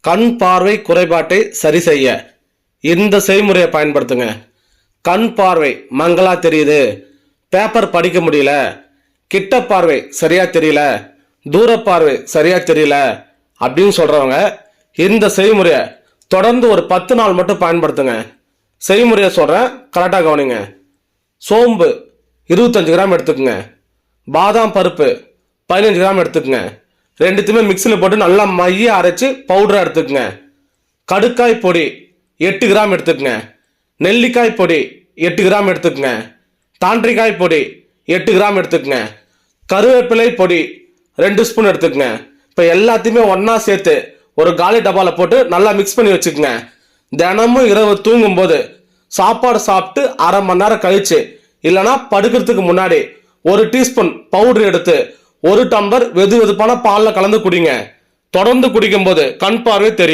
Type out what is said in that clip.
கண் பார்வை குறைபாட்டை சரி செய்ய இந்த செய்முறையை பயன்படுத்துங்க. கண் பார்வை மங்களா தெரியுது, பேப்பர் படிக்க முடியல, கிட்ட பார்வை சரியா தெரியல, தூர பார்வை சரியா தெரியல அப்படின்னு சொல்றவங்க இந்த செய்முறையை தொடர்ந்து ஒரு 10 நாள் மட்டும் பயன்படுத்துங்க. செய்முறையை சொல்றேன், கரெக்டாக கவனிங்க. சோம்பு 25 கிராம் எடுத்துக்கங்க. பாதாம் பருப்பு 15 கிராம் எடுத்துக்கங்க. ரெண்டுத்தையுமே மிக்சியில் போட்டு நல்லா மைய அரைச்சி பவுடராக எடுத்துக்கங்க. கடுக்காய் பொடி 8 கிராம் எடுத்துக்கங்க. நெல்லிக்காய் பொடி 8 கிராம் எடுத்துக்கங்க. தாண்டிக்காய் பொடி 8 கிராம் எடுத்துக்கங்க. கருவேப்பிலை பொடி 2 ஸ்பூன் எடுத்துக்கங்க. இப்போ எல்லாத்தையுமே ஒன்றா சேர்த்து ஒரு காலி டப்பாவில் போட்டு நல்லா மிக்ஸ் பண்ணி வச்சுக்கோங்க. தினமும் இரவு தூங்கும்போது சாப்பாடு சாப்பிட்டு அரை மணி நேரம் கழிச்சு இல்லைனா படுக்கிறதுக்கு முன்னாடி 1 டீஸ்பூன் பவுடர் எடுத்து 1 டம்ளர் வெது வெதுப்பான பாலில் கலந்து குடிங்க. தொடர்ந்து குடிக்கும் போது கண் பார்வை தெரியும்.